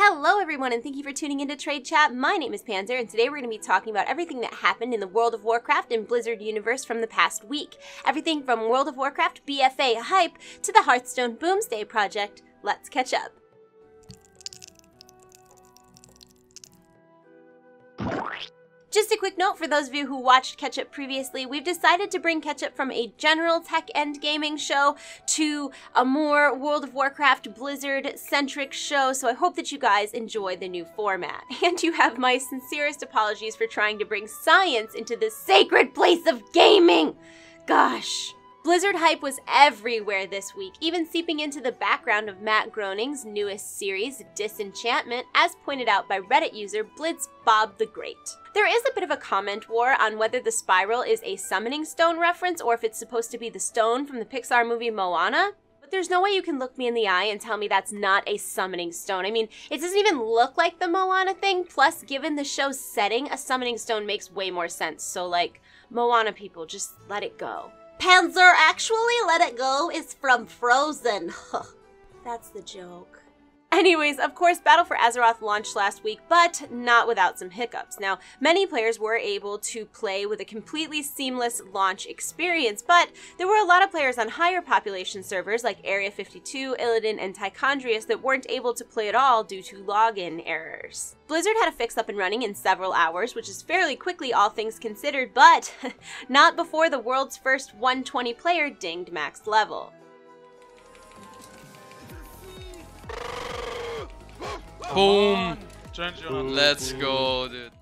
Hello everyone, and thank you for tuning into TradeChat. My name is Panzer, and today we're going to be talking about everything that happened in the World of Warcraft and Blizzard universe from the past week. Everything from World of Warcraft BFA hype to the Hearthstone Boomsday project. Let's catch up. Just a quick note for those of you who watched Ketchup previously, we've decided to bring Ketchup from a general tech and gaming show to a more World of Warcraft Blizzard-centric show, so I hope that you guys enjoy the new format. And you have my sincerest apologies for trying to bring science into this sacred place of gaming! Gosh. Blizzard hype was everywhere this week, even seeping into the background of Matt Groening's newest series, Disenchantment, as pointed out by Reddit user BlitzBob the Great. There is a bit of a comment war on whether the spiral is a summoning stone reference or if it's supposed to be the stone from the Pixar movie Moana. But there's no way you can look me in the eye and tell me that's not a summoning stone. I mean, it doesn't even look like the Moana thing, plus given the show's setting, a summoning stone makes way more sense. So like, Moana people, just let it go. Panzer, actually, Let It Go is from Frozen. That's the joke. Anyways, of course, Battle for Azeroth launched last week, but not without some hiccups. Now, many players were able to play with a completely seamless launch experience, but there were a lot of players on higher population servers like Area 52, Illidan, and Tichondrius that weren't able to play at all due to login errors. Blizzard had a fix up and running in several hours, which is fairly quickly all things considered, but not before the world's first 120 player dinged max level. Boom! Let's go, dude.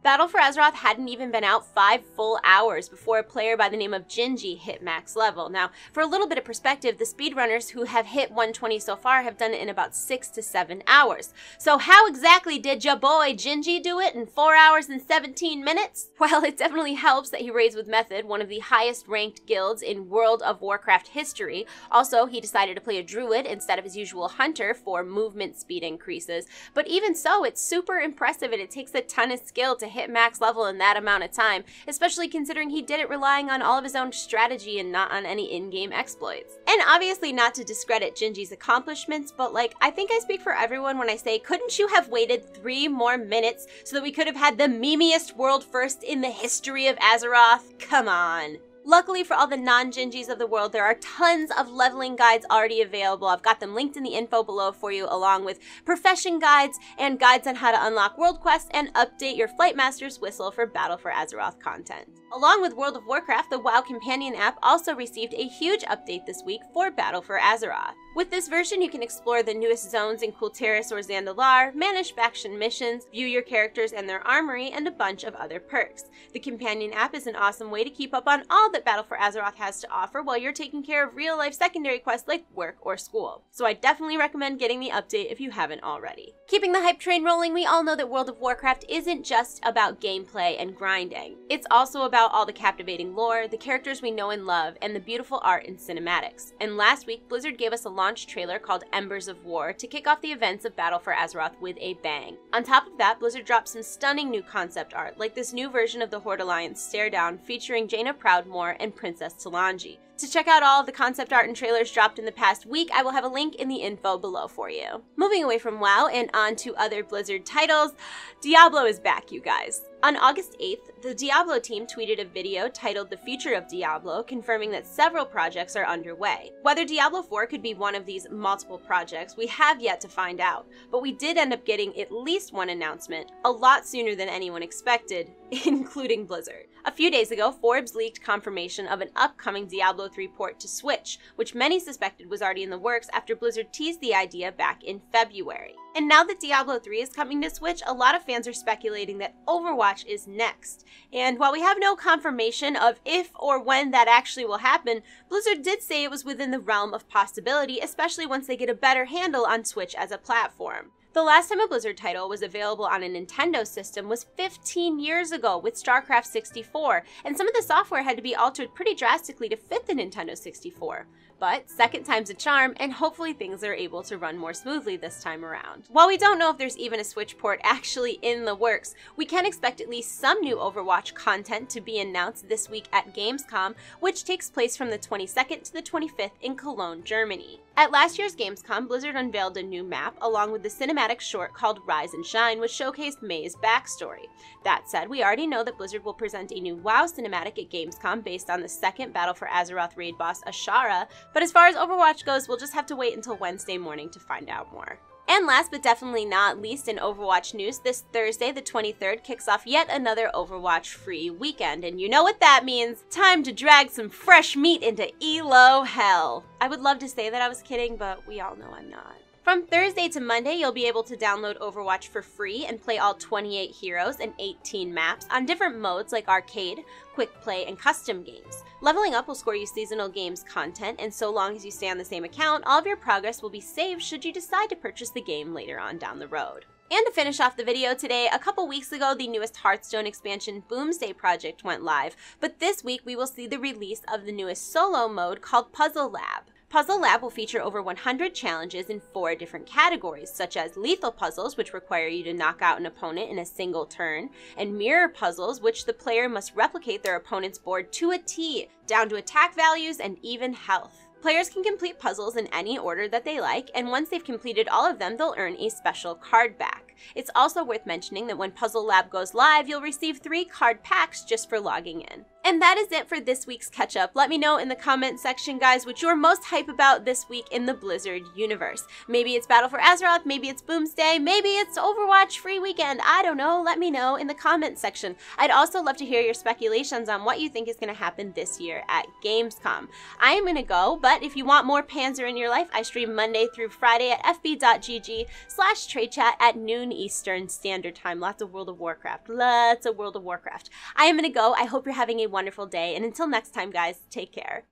Battle for Azeroth hadn't even been out 5 full hours before a player by the name of Gingy hit max level. Now, for a little bit of perspective, the speedrunners who have hit 120 so far have done it in about 6 to 7 hours. So how exactly did ya boy Gingy do it in 4 hours and 17 minutes? Well, it definitely helps that he raids with Method, one of the highest ranked guilds in World of Warcraft history. Also, he decided to play a druid instead of his usual hunter for movement speed increases. But even so, it's super impressive and it takes a ton of skill to hit max level in that amount of time, especially considering he did it relying on all of his own strategy and not on any in-game exploits. And obviously not to discredit Gingy's accomplishments, but like, I think I speak for everyone when I say, couldn't you have waited 3 more minutes so that we could have had the memeiest world first in the history of Azeroth? Come on. Luckily for all the non-Gingys of the world, there are tons of leveling guides already available. I've got them linked in the info below for you, along with profession guides and guides on how to unlock world quests and update your Flight Master's whistle for Battle for Azeroth content. Along with World of Warcraft, the WoW companion app also received a huge update this week for Battle for Azeroth. With this version, you can explore the newest zones in Kultiris or Zandalar, manage faction missions, view your characters and their armory, and a bunch of other perks. The companion app is an awesome way to keep up on all that Battle for Azeroth has to offer while you're taking care of real-life secondary quests like work or school. So I definitely recommend getting the update if you haven't already. Keeping the hype train rolling, we all know that World of Warcraft isn't just about gameplay and grinding. It's also about all the captivating lore, the characters we know and love, and the beautiful art and cinematics. And last week, Blizzard gave us a launch trailer called Embers of War to kick off the events of Battle for Azeroth with a bang. On top of that, Blizzard dropped some stunning new concept art, like this new version of the Horde Alliance Stare Down featuring Jaina Proudmoore and Princess Talanji. To check out all of the concept art and trailers dropped in the past week, I will have a link in the info below for you. Moving away from WoW and on to other Blizzard titles, Diablo is back, you guys. On August 8th, the Diablo team tweeted a video titled The Future of Diablo, confirming that several projects are underway. Whether Diablo 4 could be one of these multiple projects, we have yet to find out, but we did end up getting at least one announcement, a lot sooner than anyone expected, including Blizzard. A few days ago, Forbes leaked confirmation of an upcoming Diablo 3 port to Switch, which many suspected was already in the works after Blizzard teased the idea back in February. And now that Diablo 3 is coming to Switch, a lot of fans are speculating that Overwatch is next. And while we have no confirmation of if or when that actually will happen, Blizzard did say it was within the realm of possibility, especially once they get a better handle on Switch as a platform. The last time a Blizzard title was available on a Nintendo system was 15 years ago with StarCraft 64, and some of the software had to be altered pretty drastically to fit the Nintendo 64. But second time's a charm, and hopefully things are able to run more smoothly this time around. While we don't know if there's even a Switch port actually in the works, we can expect at least some new Overwatch content to be announced this week at Gamescom, which takes place from the 22nd to the 25th in Cologne, Germany. At last year's Gamescom, Blizzard unveiled a new map along with the cinematic short called Rise and Shine, which showcased Mei's backstory. That said, we already know that Blizzard will present a new WoW cinematic at Gamescom based on the second Battle for Azeroth raid boss Ashara, but as far as Overwatch goes, we'll just have to wait until Wednesday morning to find out more. And last but definitely not least in Overwatch news, this Thursday, the 23rd, kicks off yet another Overwatch free weekend. And you know what that means. Time to drag some fresh meat into ELO hell. I would love to say that I was kidding, but we all know I'm not. From Thursday to Monday, you'll be able to download Overwatch for free and play all 28 heroes and 18 maps on different modes like arcade, quick play, and custom games. Leveling up will score you seasonal games content, and so long as you stay on the same account, all of your progress will be saved should you decide to purchase the game later on down the road. And to finish off the video today, a couple weeks ago, the newest Hearthstone expansion Boomsday project went live, but this week we will see the release of the newest solo mode called Puzzle Lab. Puzzle Lab will feature over 100 challenges in 4 different categories, such as lethal puzzles, which require you to knock out an opponent in a single turn, and mirror puzzles, which the player must replicate their opponent's board to a T, down to attack values and even health. Players can complete puzzles in any order that they like, and once they've completed all of them, they'll earn a special card back. It's also worth mentioning that when Puzzle Lab goes live, you'll receive 3 card packs just for logging in. And that is it for this week's catch-up. Let me know in the comment section, guys, what you're most hype about this week in the Blizzard universe. Maybe it's Battle for Azeroth, maybe it's Boomsday, maybe it's Overwatch free weekend. I don't know. Let me know in the comment section. I'd also love to hear your speculations on what you think is going to happen this year at Gamescom. I am going to go, but if you want more Panzer in your life, I stream Monday through Friday at fb.gg/TradeChat at noon Eastern Standard Time. Lots of World of Warcraft. Lots of World of Warcraft. I am going to go. I hope you're having a wonderful day, and until next time, guys, take care.